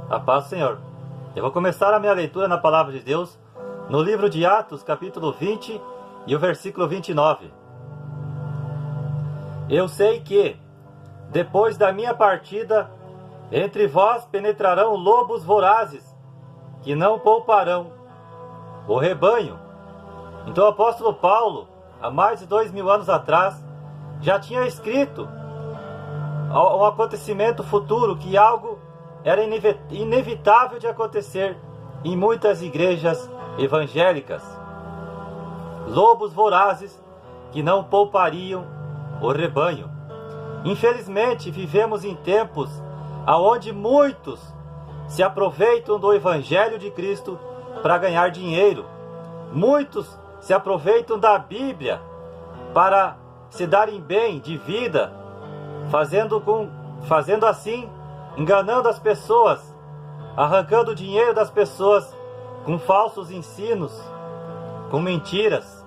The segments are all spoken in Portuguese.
A paz do Senhor. Eu vou começar a minha leitura na Palavra de Deus no livro de Atos, capítulo 20 e o versículo 29. Eu sei que, depois da minha partida, entre vós penetrarão lobos vorazes, que não pouparão o rebanho. Então o apóstolo Paulo, há mais de 2000 anos atrás, já tinha escrito um acontecimento futuro, que algo era inevitável de acontecer em muitas igrejas evangélicas. Lobos vorazes que não poupariam o rebanho. Infelizmente, vivemos em tempos onde muitos se aproveitam do Evangelho de Cristo para ganhar dinheiro. Muitos se aproveitam da Bíblia para se darem bem de vida, fazendo assim, enganando as pessoas, arrancando o dinheiro das pessoas com falsos ensinos, com mentiras.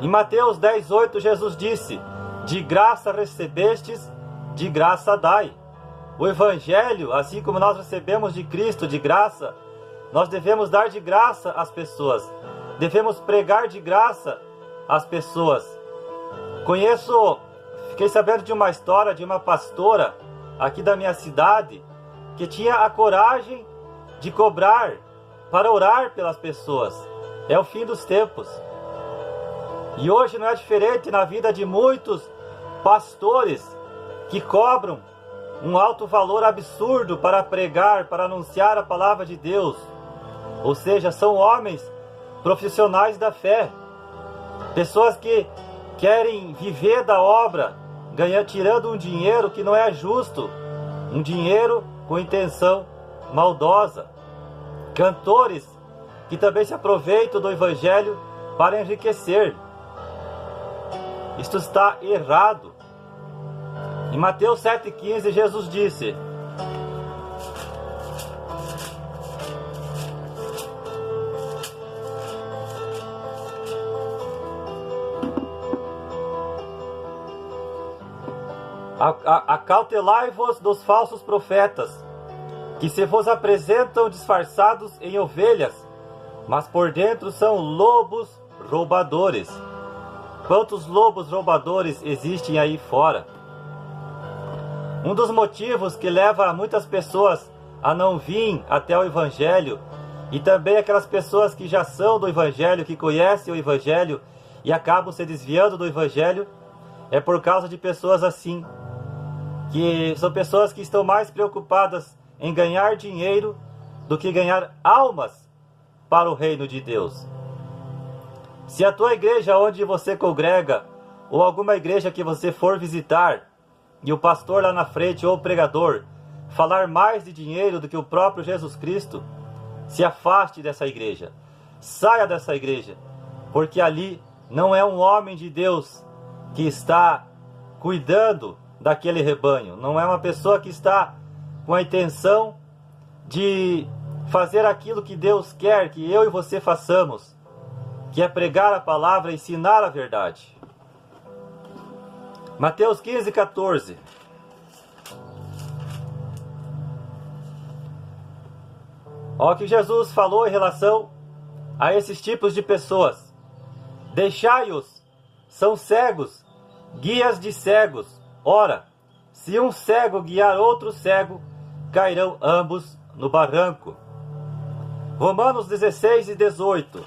Em Mateus 10:8, Jesus disse: de graça recebestes, de graça dai. O Evangelho, assim como nós recebemos de Cristo de graça, nós devemos dar de graça às pessoas. Devemos pregar de graça às pessoas. Fiquei sabendo de uma história de uma pastora aqui da minha cidade, que tinha a coragem de cobrar para orar pelas pessoas. É o fim dos tempos. E hoje não é diferente na vida de muitos pastores que cobram um alto valor absurdo para pregar, para anunciar a palavra de Deus. Ou seja, são homens profissionais da fé, pessoas que querem viver da obra, tirando um dinheiro que não é justo, um dinheiro com intenção maldosa. Cantores que também se aproveitam do Evangelho para enriquecer. Isto está errado. Em Mateus 7,15, Jesus disse: acautelai-vos dos falsos profetas, que se vos apresentam disfarçados em ovelhas, mas por dentro são lobos roubadores. Quantos lobos roubadores existem aí fora? Um dos motivos que leva muitas pessoas a não vir até o Evangelho, e também aquelas pessoas que já são do Evangelho, que conhecem o Evangelho e acabam se desviando do Evangelho, é por causa de pessoas assim, que são pessoas que estão mais preocupadas em ganhar dinheiro do que ganhar almas para o reino de Deus. Se a tua igreja onde você congrega, ou alguma igreja que você for visitar, e o pastor lá na frente ou o pregador falar mais de dinheiro do que o próprio Jesus Cristo, se afaste dessa igreja, saia dessa igreja, porque ali não é um homem de Deus que está cuidando daquele rebanho, não é uma pessoa que está com a intenção de fazer aquilo que Deus quer que eu e você façamos, que é pregar a palavra e ensinar a verdade. Mateus 15:14. Olha o que Jesus falou em relação a esses tipos de pessoas. Deixai-os, são cegos, guias de cegos. Ora, se um cego guiar outro cego, cairão ambos no barranco. Romanos 16:18.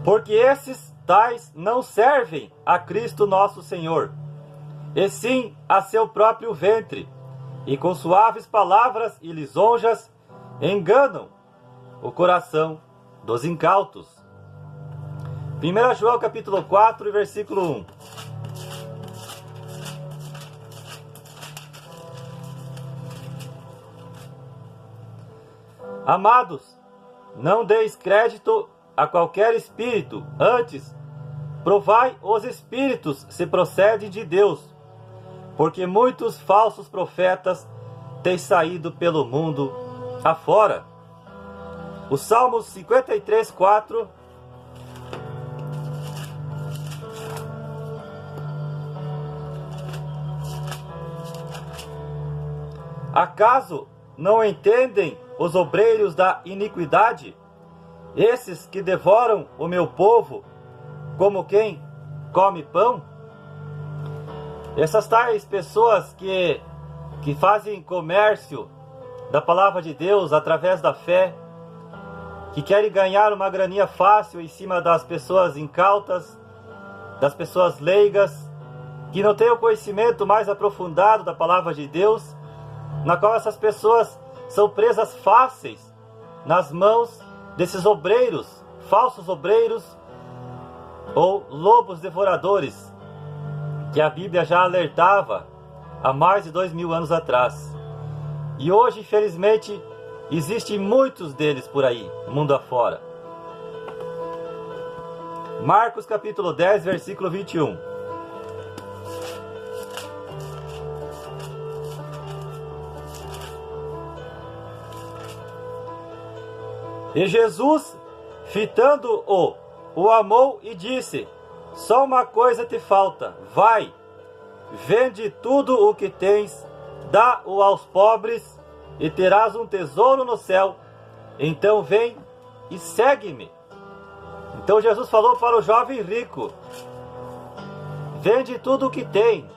Porque esses tais não servem a Cristo nosso Senhor, e sim a seu próprio ventre, e com suaves palavras e lisonjas enganam o coração dos incautos. 1 João capítulo 4, versículo 1. Amados, não deis crédito a qualquer espírito, antes provai os espíritos se procedem de Deus, porque muitos falsos profetas têm saído pelo mundo afora. O Salmos 53:4 Acaso não entendem os obreiros da iniquidade, esses que devoram o meu povo como quem come pão? Essas tais pessoas que fazem comércio da palavra de Deus através da fé, que querem ganhar uma graninha fácil em cima das pessoas incautas, das pessoas leigas, que não têm o conhecimento mais aprofundado da palavra de Deus, na qual essas pessoas são presas fáceis nas mãos desses obreiros, falsos obreiros ou lobos devoradores, que a Bíblia já alertava há mais de 2000 anos atrás. E hoje, infelizmente, existem muitos deles por aí, mundo afora. Marcos capítulo 10, versículo 21. E Jesus, fitando-o, o amou e disse: só uma coisa te falta, vai, vende tudo o que tens, dá-o aos pobres, e terás um tesouro no céu. Então vem e segue-me. Então Jesus falou para o jovem rico: vende tudo o que tem,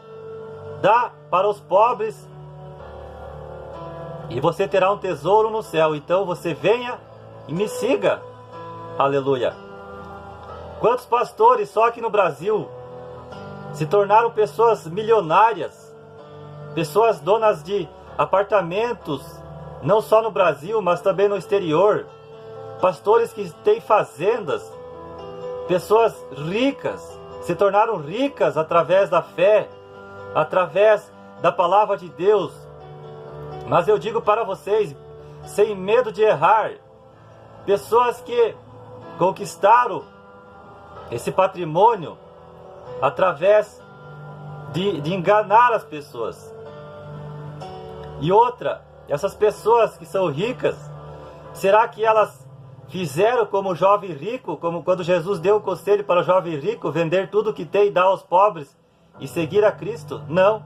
dá para os pobres, e você terá um tesouro no céu. Então você venha e me siga. Aleluia. Quantos pastores só aqui no Brasil se tornaram pessoas milionárias, pessoas donas de apartamentos, não só no Brasil, mas também no exterior, pastores que têm fazendas, pessoas ricas, se tornaram ricas através da fé, através da palavra de Deus. Mas eu digo para vocês, sem medo de errar, pessoas que conquistaram esse patrimônio através de enganar as pessoas. E outra, essas pessoas que são ricas, será que elas fizeram como o jovem rico, como quando Jesus deu o conselho para o jovem rico, vender tudo que tem e dar aos pobres e seguir a Cristo? Não.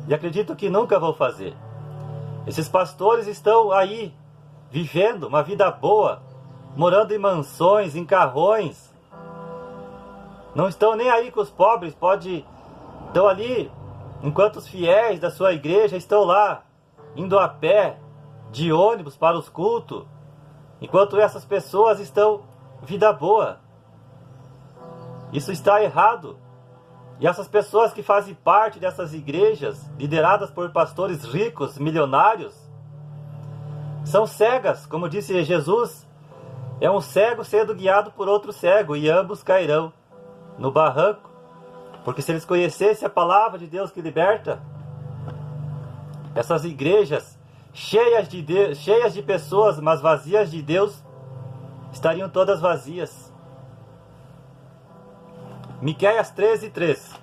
E acredito que nunca vão fazer. Esses pastores estão aí, vivendo uma vida boa, morando em mansões, em carrões. Não estão nem aí com os pobres, estão ali, enquanto os fiéis da sua igreja estão lá, indo a pé, de ônibus para os cultos, enquanto essas pessoas estão vida boa. Isso está errado. E essas pessoas que fazem parte dessas igrejas, lideradas por pastores ricos, milionários, são cegas, como disse Jesus. É um cego sendo guiado por outro cego, e ambos cairão no barranco. Porque se eles conhecessem a palavra de Deus que liberta, essas igrejas cheias de pessoas, mas vazias de Deus, estariam todas vazias. Miqueias 13:3.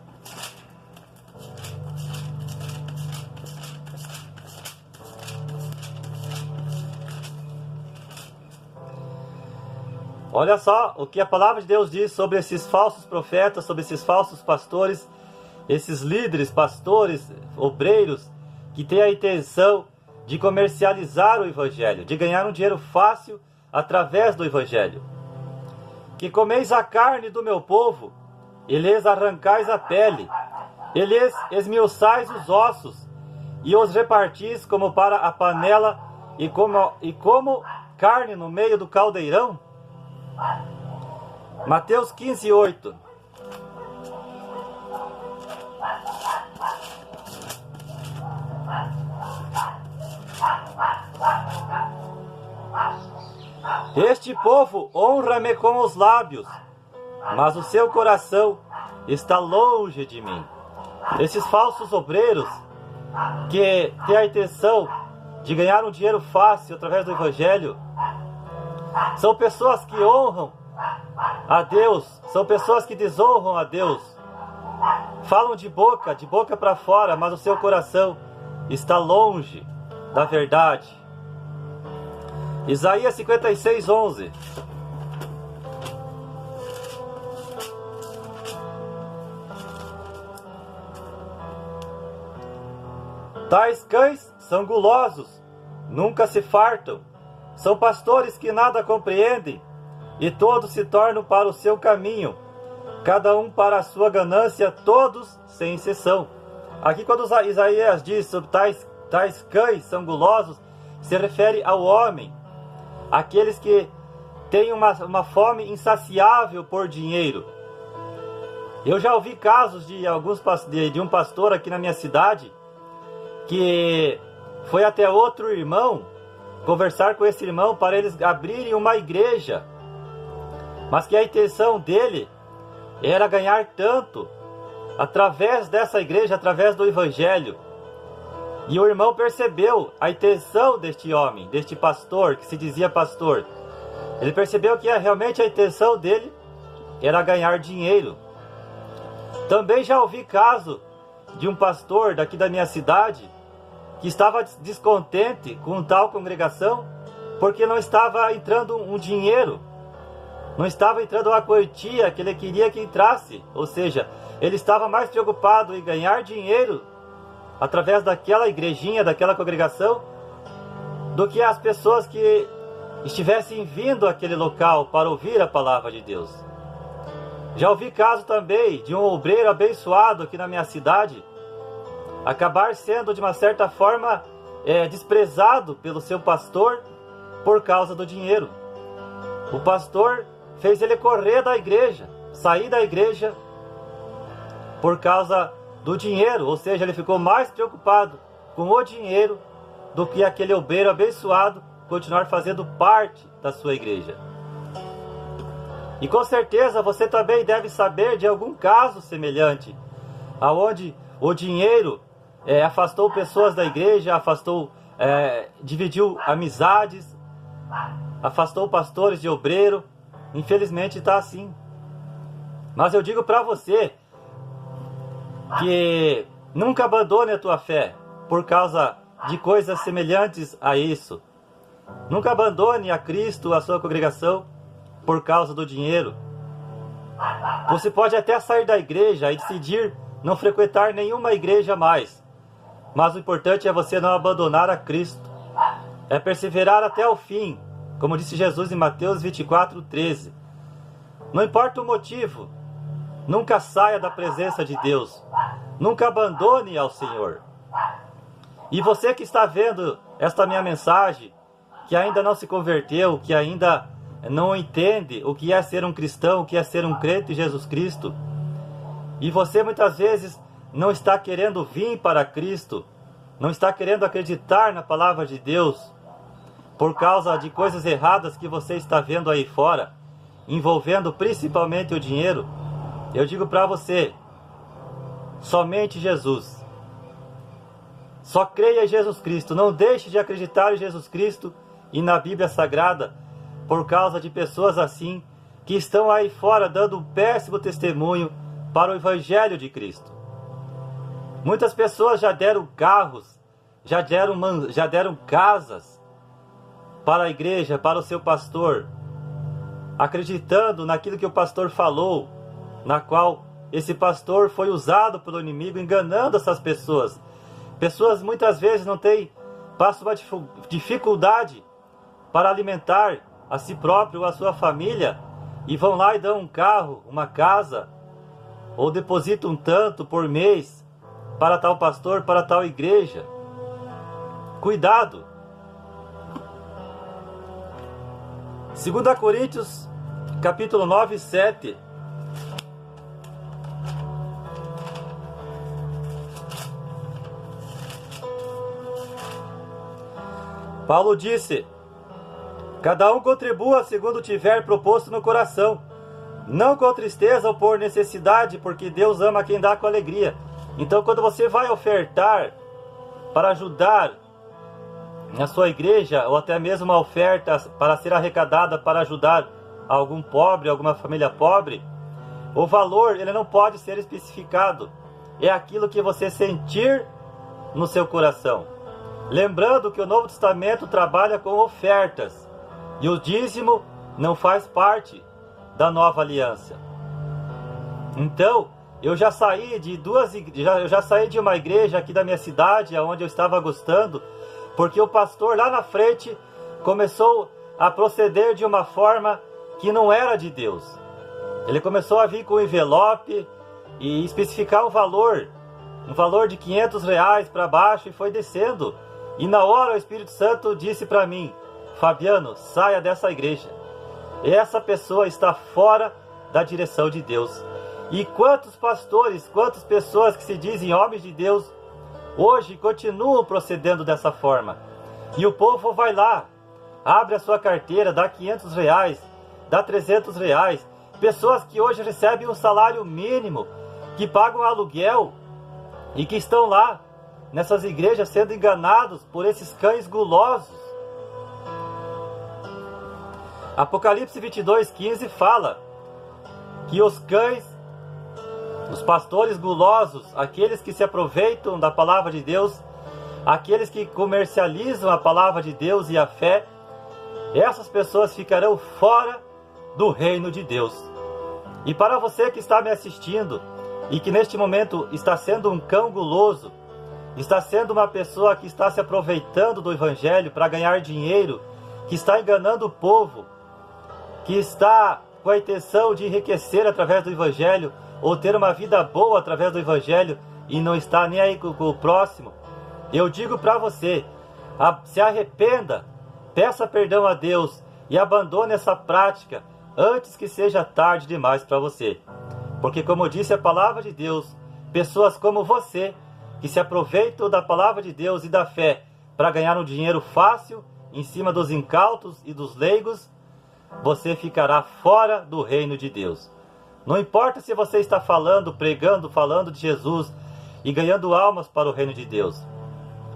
Olha só o que a palavra de Deus diz sobre esses falsos profetas, sobre esses falsos pastores, esses líderes, pastores, obreiros, que têm a intenção de comercializar o Evangelho, de ganhar um dinheiro fácil através do Evangelho. Que comeis a carne do meu povo, e lhes arrancais a pele, e lhes esmiuçais os ossos, e os repartis como para a panela, e como carne no meio do caldeirão. Mateus 15:8. Este povo honra-me com os lábios, mas o seu coração está longe de mim. Esses falsos obreiros que têm a intenção de ganhar um dinheiro fácil através do Evangelho, são pessoas que honram a Deus, são pessoas que desonram a Deus. Falam de boca para fora, mas o seu coração está longe da verdade. Isaías 56:11. Tais cães são gulosos, nunca se fartam. São pastores que nada compreendem, e todos se tornam para o seu caminho, cada um para a sua ganância, todos sem exceção. Aqui quando Isaías diz sobre tais cães são gulosos, se refere ao homem, aqueles que têm uma fome insaciável por dinheiro. Eu já ouvi casos de um pastor aqui na minha cidade, que foi até outro irmão, conversar com esse irmão para eles abrirem uma igreja, mas que a intenção dele era ganhar tanto através dessa igreja, através do evangelho. E o irmão percebeu a intenção deste homem, deste pastor, que se dizia pastor. Ele percebeu que realmente a intenção dele era ganhar dinheiro. Também já ouvi caso de um pastor daqui da minha cidade que estava descontente com tal congregação porque não estava entrando um dinheiro, não estava entrando uma quantia que ele queria que entrasse. Ou seja, ele estava mais preocupado em ganhar dinheiro através daquela igrejinha, daquela congregação, do que as pessoas que estivessem vindo àquele local para ouvir a palavra de Deus. Já ouvi caso também de um obreiro abençoado aqui na minha cidade acabar sendo de uma certa forma desprezado pelo seu pastor por causa do dinheiro. O pastor fez ele correr da igreja, sair da igreja por causa do dinheiro, ou seja, ele ficou mais preocupado com o dinheiro do que aquele obreiro abençoado continuar fazendo parte da sua igreja. E com certeza você também deve saber de algum caso semelhante, aonde o dinheiro afastou pessoas da igreja, dividiu amizades, afastou pastores de obreiro. Infelizmente está assim. Mas eu digo para você que nunca abandone a tua fé por causa de coisas semelhantes a isso. Nunca abandone a Cristo, a sua congregação, por causa do dinheiro. Você pode até sair da igreja e decidir não frequentar nenhuma igreja mais, mas o importante é você não abandonar a Cristo, é perseverar até o fim, como disse Jesus em Mateus 24:13. Não importa o motivo, nunca saia da presença de Deus, nunca abandone ao Senhor. E você que está vendo esta minha mensagem, que ainda não se converteu, que ainda não entende o que é ser um cristão, o que é ser um crente em Jesus Cristo, e você muitas vezes não está querendo vir para Cristo, não está querendo acreditar na palavra de Deus, por causa de coisas erradas que você está vendo aí fora, envolvendo principalmente o dinheiro, eu digo para você, somente Jesus. Só creia em Jesus Cristo, não deixe de acreditar em Jesus Cristo e na Bíblia Sagrada, por causa de pessoas assim, que estão aí fora dando um péssimo testemunho para o Evangelho de Cristo. Muitas pessoas já deram carros, já deram casas para a igreja, para o seu pastor, acreditando naquilo que o pastor falou, na qual esse pastor foi usado pelo inimigo, enganando essas pessoas. Pessoas muitas vezes passam uma dificuldade para alimentar a si próprio ou a sua família, e vão lá e dão um carro, uma casa, ou depositam um tanto por mês para tal pastor, para tal igreja. Cuidado! 2 Coríntios, capítulo 9, 7. Paulo disse: cada um contribua segundo tiver proposto no coração, não com tristeza ou por necessidade, porque Deus ama quem dá com alegria. Então, quando você vai ofertar para ajudar na sua igreja, ou até mesmo uma oferta para ser arrecadada para ajudar algum pobre, alguma família pobre, o valor ele não pode ser especificado. É aquilo que você sentir no seu coração. Lembrando que o Novo Testamento trabalha com ofertas, e o dízimo não faz parte da nova aliança. Então, eu já saí de uma igreja aqui da minha cidade, onde eu estava gostando, porque o pastor lá na frente começou a proceder de uma forma que não era de Deus. Ele começou a vir com o envelope e especificar um valor de R$ 500 para baixo, e foi descendo. E na hora o Espírito Santo disse para mim: Fabiano, saia dessa igreja. Essa pessoa está fora da direção de Deus. E quantos pastores, quantas pessoas que se dizem homens de Deus, hoje continuam procedendo dessa forma. E o povo vai lá, abre a sua carteira, dá R$ 500, dá R$ 300. Pessoas que hoje recebem um salário mínimo, que pagam aluguel e que estão lá nessas igrejas sendo enganados por esses cães gulosos. Apocalipse 22:15 fala que os cães, os pastores gulosos, aqueles que se aproveitam da palavra de Deus, aqueles que comercializam a palavra de Deus e a fé, essas pessoas ficarão fora do reino de Deus. E para você que está me assistindo e que neste momento está sendo um cão guloso, está sendo uma pessoa que está se aproveitando do evangelho para ganhar dinheiro, que está enganando o povo, que está com a intenção de enriquecer através do evangelho ou ter uma vida boa através do evangelho e não está nem aí com o próximo, eu digo para você, se arrependa, peça perdão a Deus e abandone essa prática antes que seja tarde demais para você. Porque, como disse a palavra de Deus, pessoas como você, que se aproveitam da palavra de Deus e da fé para ganhar um dinheiro fácil em cima dos incautos e dos leigos, você ficará fora do reino de Deus. Não importa se você está falando, pregando, falando de Jesus e ganhando almas para o reino de Deus,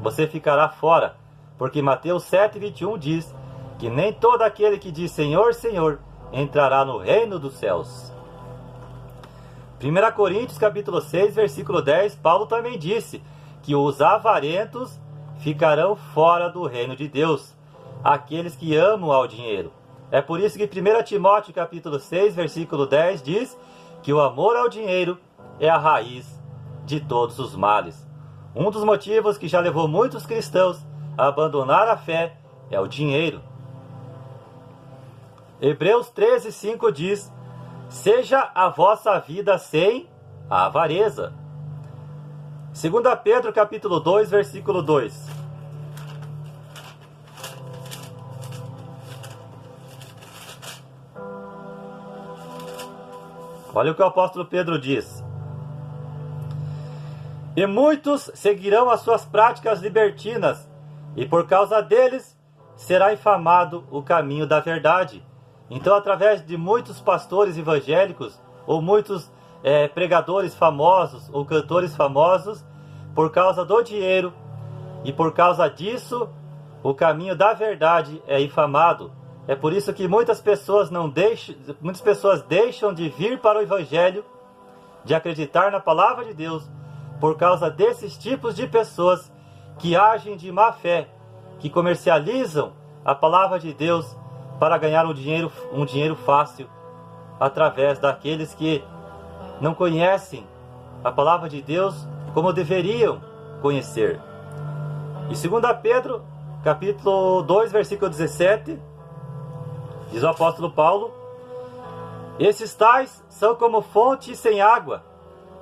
você ficará fora, porque Mateus 7:21 diz que nem todo aquele que diz Senhor, Senhor, entrará no reino dos céus. 1 Coríntios capítulo 6, versículo 10, Paulo também disse que os avarentos ficarão fora do reino de Deus, aqueles que amam ao dinheiro. É por isso que 1 Timóteo capítulo 6, versículo 10 diz que o amor ao dinheiro é a raiz de todos os males. Um dos motivos que já levou muitos cristãos a abandonar a fé é o dinheiro. Hebreus 13:5 diz: seja a vossa vida sem a avareza. 2 Pedro capítulo 2, versículo 2. Olha o que o apóstolo Pedro diz: e muitos seguirão as suas práticas libertinas, e por causa deles será infamado o caminho da verdade. Então, através de muitos pastores evangélicos, ou muitos pregadores famosos, ou cantores famosos, por causa do dinheiro, e por causa disso, o caminho da verdade é infamado. É por isso que muitas pessoas deixam de vir para o evangelho, de acreditar na palavra de Deus, por causa desses tipos de pessoas que agem de má fé, que comercializam a palavra de Deus para ganhar um dinheiro fácil, através daqueles que não conhecem a palavra de Deus como deveriam conhecer. E 2 Pedro, capítulo 2, versículo 17, diz o apóstolo Paulo: esses tais são como fontes sem água,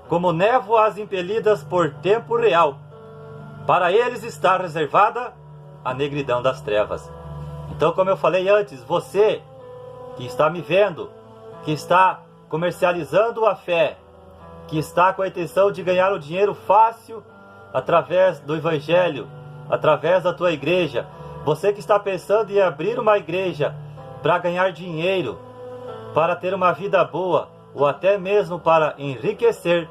como névoas impelidas por tempo real. Para eles está reservada a negridão das trevas. Então, como eu falei antes, você que está me vendo, que está comercializando a fé, que está com a intenção de ganhar o dinheiro fácil através do evangelho, através da tua igreja, você que está pensando em abrir uma igreja para ganhar dinheiro, para ter uma vida boa, ou até mesmo para enriquecer,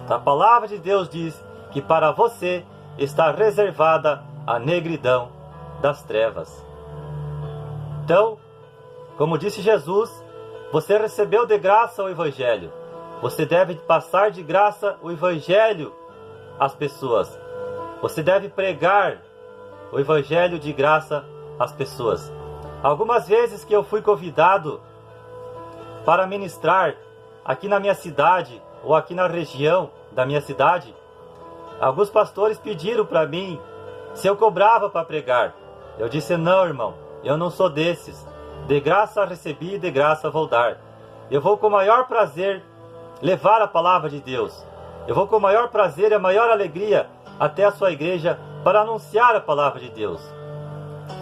a palavra de Deus diz que para você está reservada a negridão das trevas. Então, como disse Jesus, você recebeu de graça o evangelho. Você deve passar de graça o evangelho às pessoas. Você deve pregar o evangelho de graça às pessoas. Algumas vezes que eu fui convidado para ministrar aqui na minha cidade, ou aqui na região da minha cidade, alguns pastores pediram para mim se eu cobrava para pregar. Eu disse: não, irmão, eu não sou desses. De graça recebi, de graça vou dar. Eu vou com o maior prazer levar a palavra de Deus. Eu vou com o maior prazer e a maior alegria até a sua igreja para anunciar a palavra de Deus.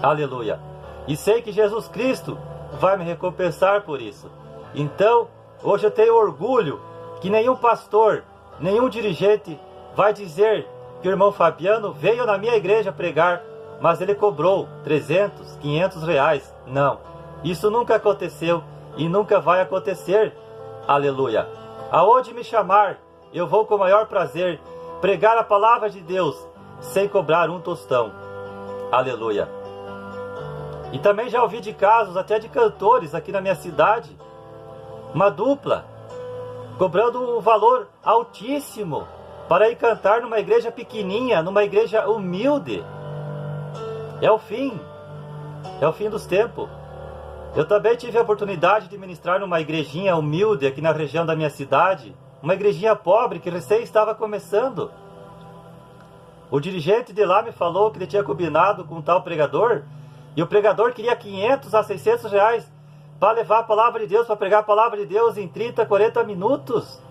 Aleluia. E sei que Jesus Cristo vai me recompensar por isso. Então, hoje eu tenho orgulho que nenhum pastor, nenhum dirigente vai dizer que o irmão Fabiano veio na minha igreja pregar, mas ele cobrou 300, 500 reais. Não, isso nunca aconteceu e nunca vai acontecer. Aleluia. Aonde me chamar, eu vou com o maior prazer pregar a palavra de Deus sem cobrar um tostão. Aleluia. E também já ouvi de casos até de cantores aqui na minha cidade, uma dupla cobrando um valor altíssimo para ir cantar numa igreja pequenininha, numa igreja humilde. É o fim dos tempos. Eu também tive a oportunidade de ministrar numa igrejinha humilde aqui na região da minha cidade, uma igrejinha pobre que recém estava começando. O dirigente de lá me falou que ele tinha combinado com um tal pregador, e o pregador queria 500 a 600 reais para levar a palavra de Deus, para pregar a palavra de Deus em 30, 40 minutos.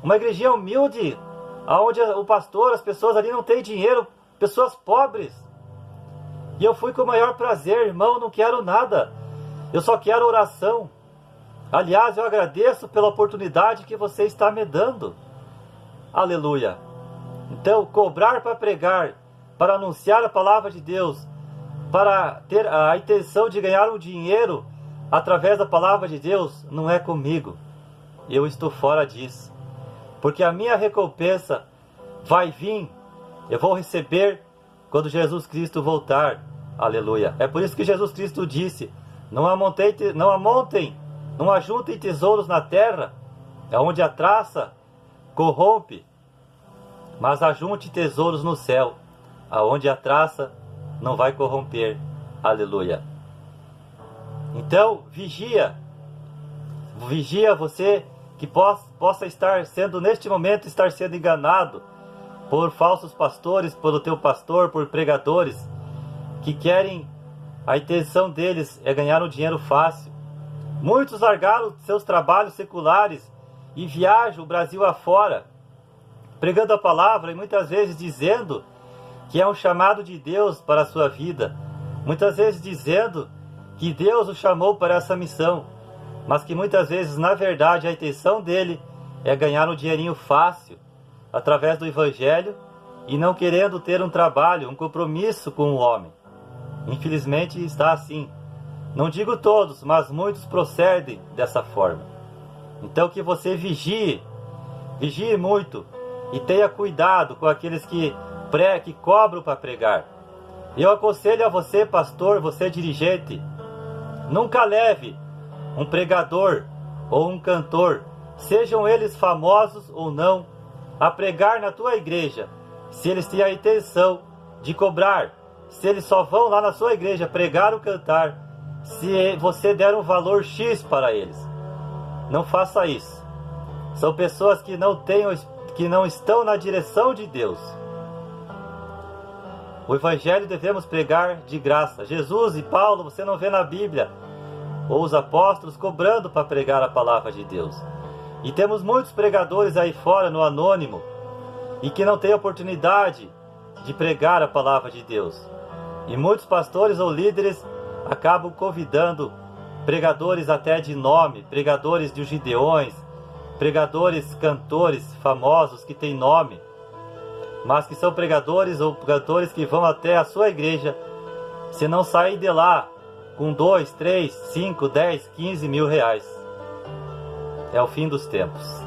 Uma igrejinha humilde, onde o pastor, as pessoas ali não têm dinheiro, pessoas pobres. E eu fui com o maior prazer, irmão, não quero nada. Eu só quero oração. Aliás, eu agradeço pela oportunidade que você está me dando. Aleluia. Então, cobrar para pregar, para anunciar a palavra de Deus, para ter a intenção de ganhar um dinheiro através da palavra de Deus, não é comigo. Eu estou fora disso. Porque a minha recompensa vai vir, eu vou receber quando Jesus Cristo voltar. Aleluia. É por isso que Jesus Cristo disse: não ajuntem tesouros na terra, onde a traça corrompe, mas ajunte tesouros no céu, aonde a traça não vai corromper. Aleluia. Então, vigia você que possa estar sendo, neste momento, estar sendo enganado por falsos pastores, pelo teu pastor, por pregadores, que querem, a intenção deles é ganhar um dinheiro fácil. Muitos largaram seus trabalhos seculares e viajam o Brasil afora, pregando a palavra e muitas vezes dizendo que é um chamado de Deus para a sua vida. Muitas vezes dizendo que Deus o chamou para essa missão, mas que muitas vezes, na verdade, a intenção dele é ganhar um dinheirinho fácil através do Evangelho e não querendo ter um trabalho, um compromisso com o homem. Infelizmente está assim. Não digo todos, mas muitos procedem dessa forma. Então que você vigie muito e tenha cuidado com aqueles que cobram para pregar. Eu aconselho a você, pastor, você dirigente, nunca leve um pregador ou um cantor, sejam eles famosos ou não, a pregar na tua igreja, se eles têm a intenção de cobrar, se eles só vão lá na sua igreja pregar ou cantar, se você der um valor X para eles. Não faça isso. São pessoas que não estão na direção de Deus. O Evangelho devemos pregar de graça. Jesus e Paulo, você não vê na Bíblia, ou os apóstolos cobrando para pregar a palavra de Deus. E temos muitos pregadores aí fora no anônimo e que não têm oportunidade de pregar a palavra de Deus. E muitos pastores ou líderes acabam convidando pregadores até de nome, pregadores de Gideões, pregadores, cantores famosos que têm nome, mas que são pregadores ou cantores que vão até a sua igreja, se não sair de lá com 2, 3, 5, 10, 15 mil reais. É o fim dos tempos.